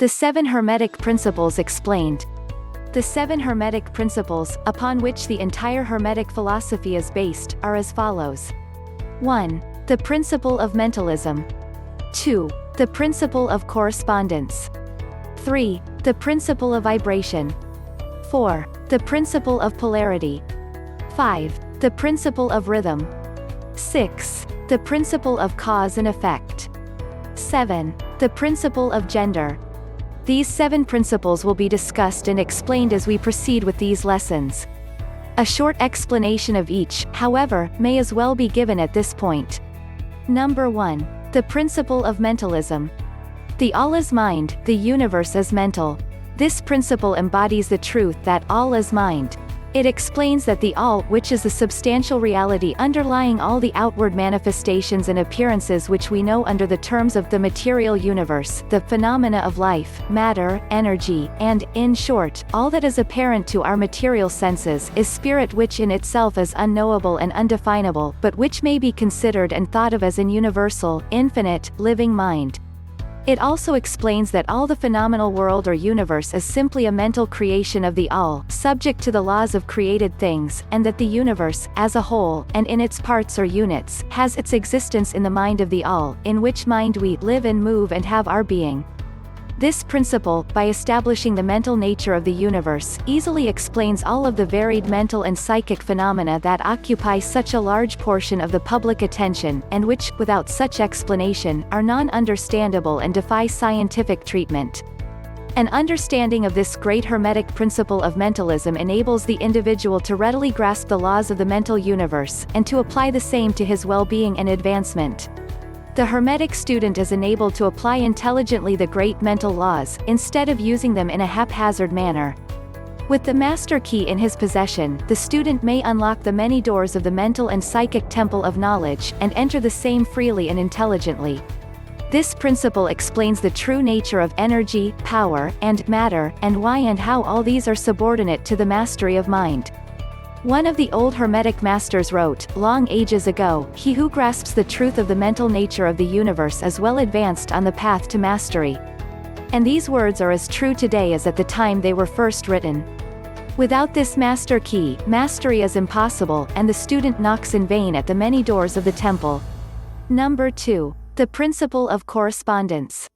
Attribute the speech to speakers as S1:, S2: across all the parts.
S1: The Seven Hermetic Principles explained. The seven Hermetic Principles, upon which the entire Hermetic philosophy is based, are as follows. 1. The Principle of Mentalism. 2. The Principle of Correspondence. 3. The Principle of Vibration. 4. The Principle of Polarity. 5. The Principle of Rhythm. 6. The Principle of Cause and Effect. 7. The Principle of Gender. These 7 principles will be discussed and explained as we proceed with these lessons. A short explanation of each, however, may as well be given at this point. Number 1. The Principle of Mentalism. The all is mind, the universe is mental. This principle embodies the truth that all is mind. It explains that the all, which is the substantial reality underlying all the outward manifestations and appearances which we know under the terms of the material universe, the phenomena of life, matter, energy, and, in short, all that is apparent to our material senses, is spirit, which in itself is unknowable and undefinable, but which may be considered and thought of as an universal, infinite, living mind. It also explains that all the phenomenal world or universe is simply a mental creation of the all, subject to the laws of created things, and that the universe, as a whole, and in its parts or units, has its existence in the mind of the all, in which mind we live and move and have our being. This principle, by establishing the mental nature of the universe, easily explains all of the varied mental and psychic phenomena that occupy such a large portion of the public attention, and which, without such explanation, are non-understandable and defy scientific treatment. An understanding of this great Hermetic principle of mentalism enables the individual to readily grasp the laws of the mental universe, and to apply the same to his well-being and advancement. The Hermetic student is enabled to apply intelligently the great mental laws, instead of using them in a haphazard manner. With the master key in his possession, the student may unlock the many doors of the mental and psychic temple of knowledge, and enter the same freely and intelligently. This principle explains the true nature of energy, power, and matter, and why and how all these are subordinate to the mastery of mind. One of the old Hermetic masters wrote, long ages ago, he who grasps the truth of the mental nature of the universe is well advanced on the path to mastery. And these words are as true today as at the time they were first written. Without this master key, mastery is impossible, and the student knocks in vain at the many doors of the temple. Number 2. The Principle of Correspondence.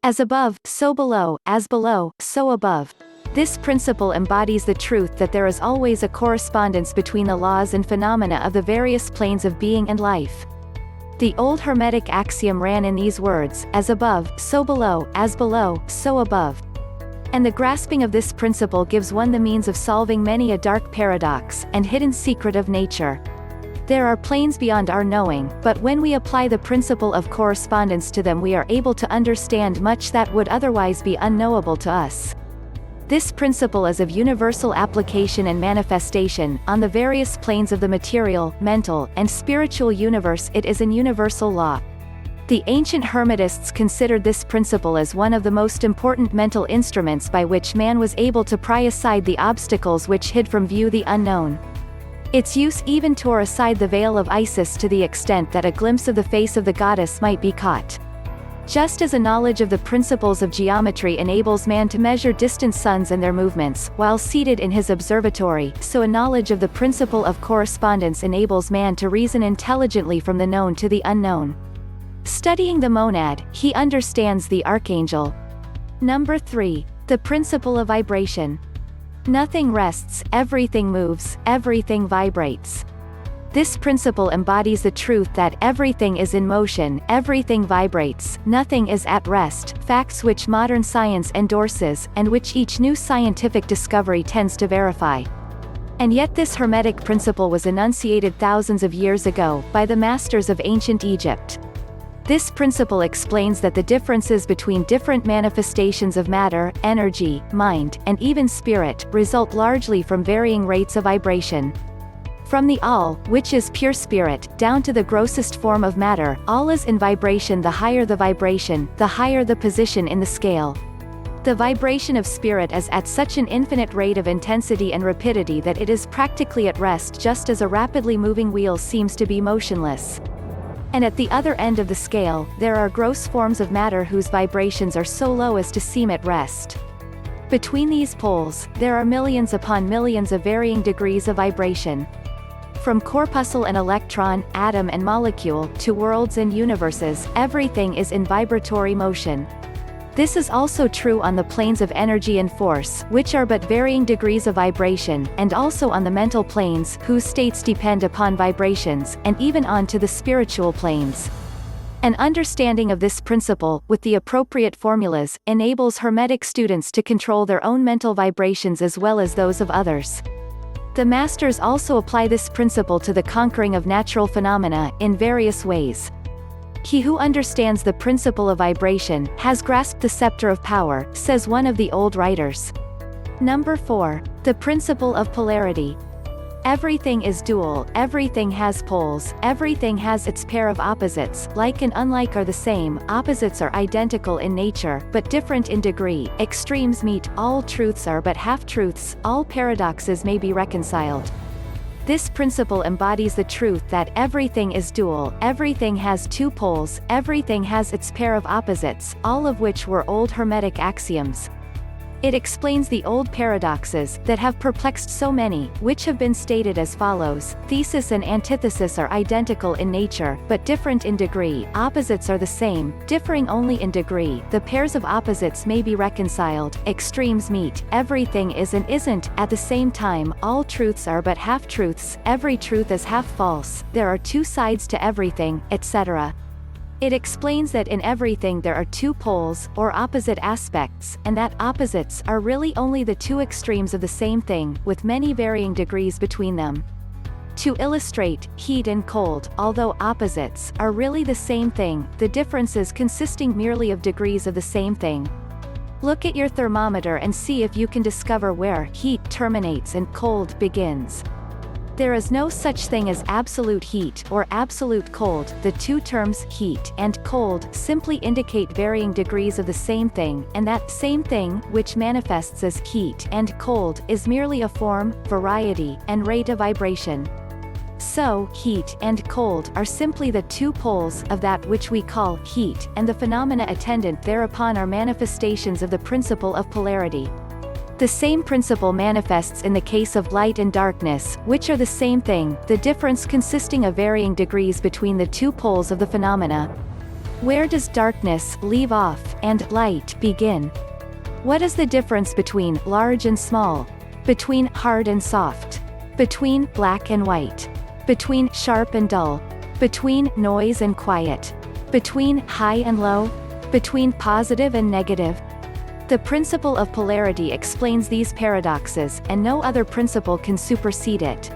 S1: As above, so below, as below, so above. This principle embodies the truth that there is always a correspondence between the laws and phenomena of the various planes of being and life. The old Hermetic axiom ran in these words, as above, so below, as below, so above. And the grasping of this principle gives one the means of solving many a dark paradox, and hidden secret of nature. There are planes beyond our knowing, but when we apply the principle of correspondence to them we are able to understand much that would otherwise be unknowable to us. This principle is of universal application and manifestation, on the various planes of the material, mental, and spiritual universe. It is an universal law. The ancient Hermetists considered this principle as one of the most important mental instruments by which man was able to pry aside the obstacles which hid from view the unknown. Its use even tore aside the veil of Isis to the extent that a glimpse of the face of the goddess might be caught. Just as a knowledge of the principles of geometry enables man to measure distant suns and their movements, while seated in his observatory, so a knowledge of the principle of correspondence enables man to reason intelligently from the known to the unknown. Studying the monad, he understands the archangel. Number 3. The Principle of Vibration. Nothing rests, everything moves, everything vibrates. This principle embodies the truth that everything is in motion, everything vibrates, nothing is at rest, facts which modern science endorses, and which each new scientific discovery tends to verify. And yet this Hermetic principle was enunciated thousands of years ago, by the masters of ancient Egypt. This principle explains that the differences between different manifestations of matter, energy, mind, and even spirit, result largely from varying rates of vibration. From the all, which is pure spirit, down to the grossest form of matter, all is in vibration. The higher the vibration, the higher the position in the scale. The vibration of spirit is at such an infinite rate of intensity and rapidity that it is practically at rest, just as a rapidly moving wheel seems to be motionless. And at the other end of the scale, there are gross forms of matter whose vibrations are so low as to seem at rest. Between these poles, there are millions upon millions of varying degrees of vibration. From corpuscle and electron, atom and molecule, to worlds and universes, everything is in vibratory motion. This is also true on the planes of energy and force, which are but varying degrees of vibration, and also on the mental planes, whose states depend upon vibrations, and even on to the spiritual planes. An understanding of this principle, with the appropriate formulas, enables Hermetic students to control their own mental vibrations as well as those of others. The masters also apply this principle to the conquering of natural phenomena, in various ways. He who understands the principle of vibration, has grasped the scepter of power, says one of the old writers. Number 4. The Principle of Polarity. Everything is dual, everything has poles, everything has its pair of opposites, like and unlike are the same, opposites are identical in nature, but different in degree, extremes meet, all truths are but half-truths, all paradoxes may be reconciled. This principle embodies the truth that everything is dual, everything has two poles, everything has its pair of opposites, all of which were old Hermetic axioms. It explains the old paradoxes, that have perplexed so many, which have been stated as follows: thesis and antithesis are identical in nature, but different in degree, opposites are the same, differing only in degree, the pairs of opposites may be reconciled, extremes meet, everything is and isn't, at the same time, all truths are but half-truths, every truth is half-false, there are two sides to everything, etc. It explains that in everything there are two poles, or opposite aspects, and that opposites are really only the two extremes of the same thing, with many varying degrees between them. To illustrate, heat and cold, although opposites, are really the same thing, the differences consisting merely of degrees of the same thing. Look at your thermometer and see if you can discover where heat terminates and cold begins. There is no such thing as absolute heat or absolute cold. The two terms heat and cold simply indicate varying degrees of the same thing, and that same thing, which manifests as heat and cold, is merely a form, variety, and rate of vibration. So, heat and cold are simply the two poles of that which we call heat, and the phenomena attendant thereupon are manifestations of the principle of polarity. The same principle manifests in the case of light and darkness, which are the same thing, the difference consisting of varying degrees between the two poles of the phenomena. Where does darkness leave off, and light begin? What is the difference between large and small? Between hard and soft? Between black and white? Between sharp and dull? Between noise and quiet? Between high and low? Between positive and negative? The principle of polarity explains these paradoxes, and no other principle can supersede it.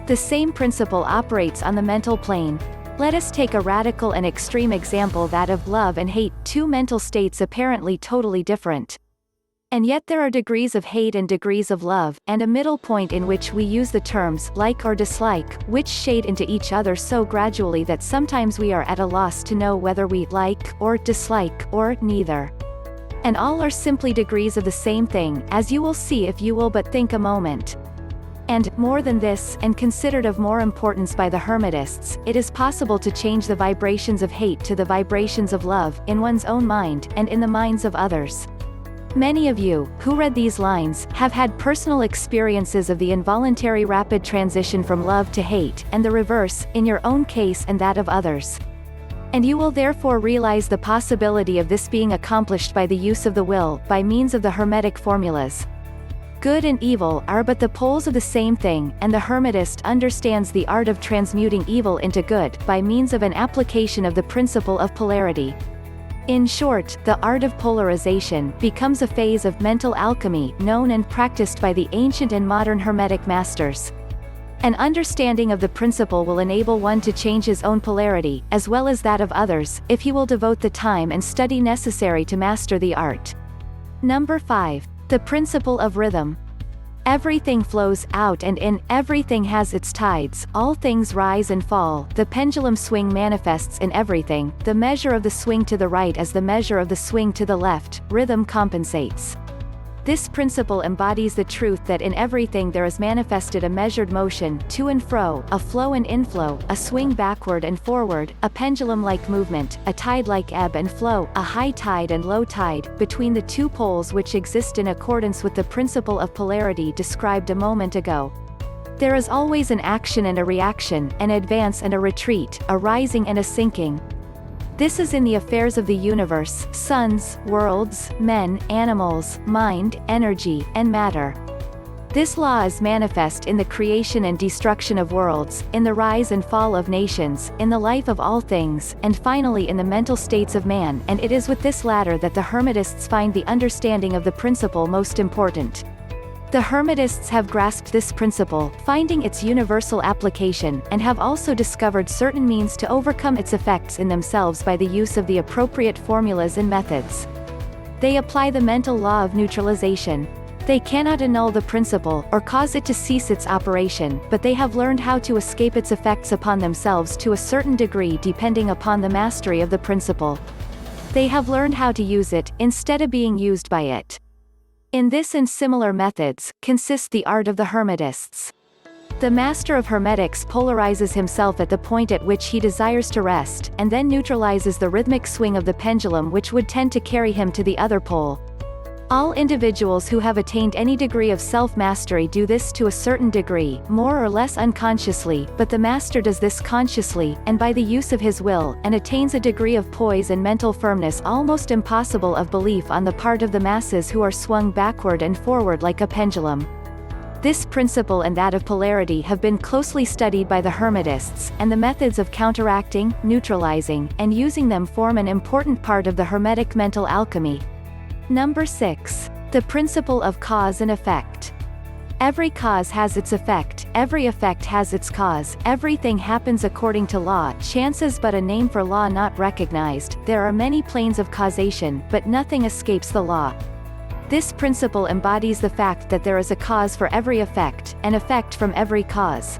S1: The same principle operates on the mental plane. Let us take a radical and extreme example, that of love and hate, two mental states apparently totally different. And yet there are degrees of hate and degrees of love, and a middle point in which we use the terms like or dislike, which shade into each other so gradually that sometimes we are at a loss to know whether we like or dislike, or neither. And all are simply degrees of the same thing, as you will see if you will but think a moment. And, more than this, and considered of more importance by the Hermetists, it is possible to change the vibrations of hate to the vibrations of love, in one's own mind, and in the minds of others. Many of you, who read these lines, have had personal experiences of the involuntary rapid transition from love to hate, and the reverse, in your own case and that of others. And you will therefore realize the possibility of this being accomplished by the use of the will, by means of the Hermetic formulas. Good and evil are but the poles of the same thing, and the Hermetist understands the art of transmuting evil into good, by means of an application of the principle of polarity. In short, the art of polarization becomes a phase of mental alchemy known and practiced by the ancient and modern Hermetic masters. An understanding of the principle will enable one to change his own polarity, as well as that of others, if he will devote the time and study necessary to master the art. Number 5. The Principle of Rhythm. Everything flows out and in, everything has its tides, all things rise and fall, the pendulum swing manifests in everything, the measure of the swing to the right as the measure of the swing to the left, rhythm compensates. This principle embodies the truth that in everything there is manifested a measured motion, to and fro, a flow and inflow, a swing backward and forward, a pendulum-like movement, a tide-like ebb and flow, a high tide and low tide, between the two poles which exist in accordance with the principle of polarity described a moment ago. There is always an action and a reaction, an advance and a retreat, a rising and a sinking. This is in the affairs of the universe, suns, worlds, men, animals, mind, energy, and matter. This law is manifest in the creation and destruction of worlds, in the rise and fall of nations, in the life of all things, and finally in the mental states of man, and it is with this latter that the Hermetists find the understanding of the principle most important. The Hermetists have grasped this principle, finding its universal application, and have also discovered certain means to overcome its effects in themselves by the use of the appropriate formulas and methods. They apply the mental law of neutralization. They cannot annul the principle, or cause it to cease its operation, but they have learned how to escape its effects upon themselves to a certain degree depending upon the mastery of the principle. They have learned how to use it, instead of being used by it. In this and similar methods, consists the art of the Hermetists. The master of Hermetics polarizes himself at the point at which he desires to rest, and then neutralizes the rhythmic swing of the pendulum which would tend to carry him to the other pole. All individuals who have attained any degree of self-mastery do this to a certain degree, more or less unconsciously, but the master does this consciously, and by the use of his will, and attains a degree of poise and mental firmness almost impossible of belief on the part of the masses who are swung backward and forward like a pendulum. This principle and that of polarity have been closely studied by the Hermetists, and the methods of counteracting, neutralizing, and using them form an important part of the Hermetic mental alchemy. Number 6. The principle of cause and effect. Every cause has its effect, every effect has its cause, everything happens according to law, chance is but a name for law not recognized, there are many planes of causation, but nothing escapes the law. This principle embodies the fact that there is a cause for every effect, an effect from every cause.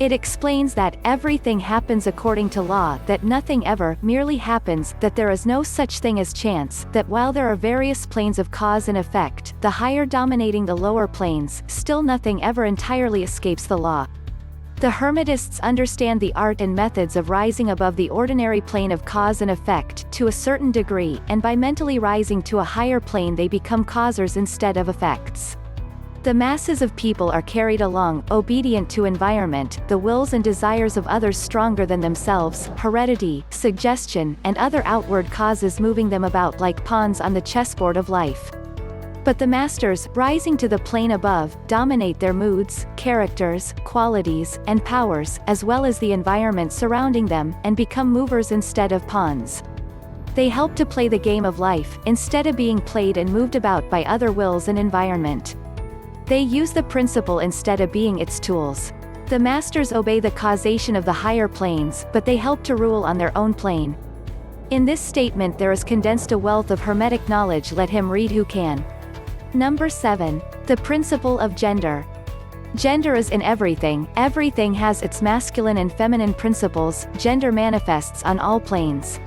S1: It explains that everything happens according to law, that nothing ever merely happens, that there is no such thing as chance, that while there are various planes of cause and effect, the higher dominating the lower planes, still nothing ever entirely escapes the law. The Hermetists understand the art and methods of rising above the ordinary plane of cause and effect to a certain degree, and by mentally rising to a higher plane they become causers instead of effects. The masses of people are carried along, obedient to environment, the wills and desires of others stronger than themselves, heredity, suggestion, and other outward causes moving them about like pawns on the chessboard of life. But the masters, rising to the plane above, dominate their moods, characters, qualities, and powers, as well as the environment surrounding them, and become movers instead of pawns. They help to play the game of life, instead of being played and moved about by other wills and environment. They use the principle instead of being its tools. The masters obey the causation of the higher planes, but they help to rule on their own plane. In this statement there is condensed a wealth of Hermetic knowledge, let him read who can. Number 7. The principle of gender. Gender is in everything, everything has its masculine and feminine principles, gender manifests on all planes.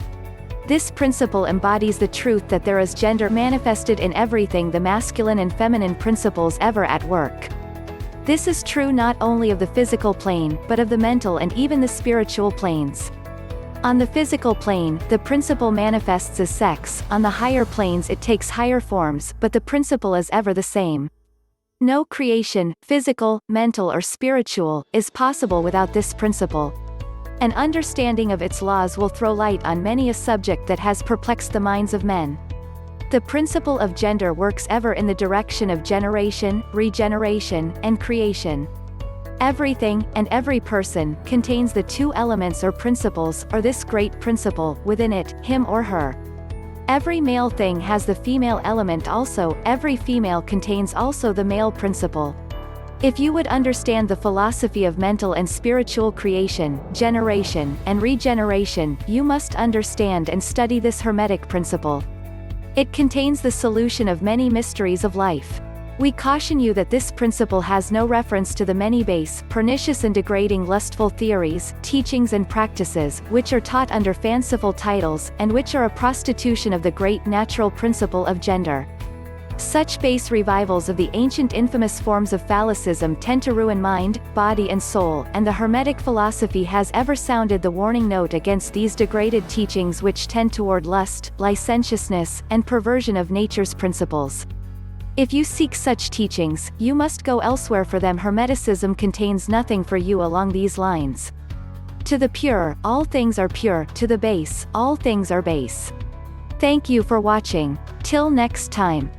S1: This principle embodies the truth that there is gender manifested in everything, the masculine and feminine principles ever at work. This is true not only of the physical plane, but of the mental and even the spiritual planes. On the physical plane, the principle manifests as sex, on the higher planes it takes higher forms, but the principle is ever the same. No creation, physical, mental or spiritual, is possible without this principle. An understanding of its laws will throw light on many a subject that has perplexed the minds of men. The principle of gender works ever in the direction of generation, regeneration, and creation. Everything, and every person, contains the two elements or principles, or this great principle, within it, him or her. Every male thing has the female element also, every female contains also the male principle. If you would understand the philosophy of mental and spiritual creation, generation, and regeneration, you must understand and study this Hermetic principle. It contains the solution of many mysteries of life. We caution you that this principle has no reference to the many base, pernicious and degrading lustful theories, teachings and practices, which are taught under fanciful titles, and which are a prostitution of the great natural principle of gender. Such base revivals of the ancient infamous forms of phallicism tend to ruin mind, body and soul, and the Hermetic philosophy has ever sounded the warning note against these degraded teachings which tend toward lust, licentiousness, and perversion of nature's principles. If you seek such teachings, you must go elsewhere, for them Hermeticism contains nothing for you along these lines. To the pure, all things are pure, to the base, all things are base. Thank you for watching. Till next time.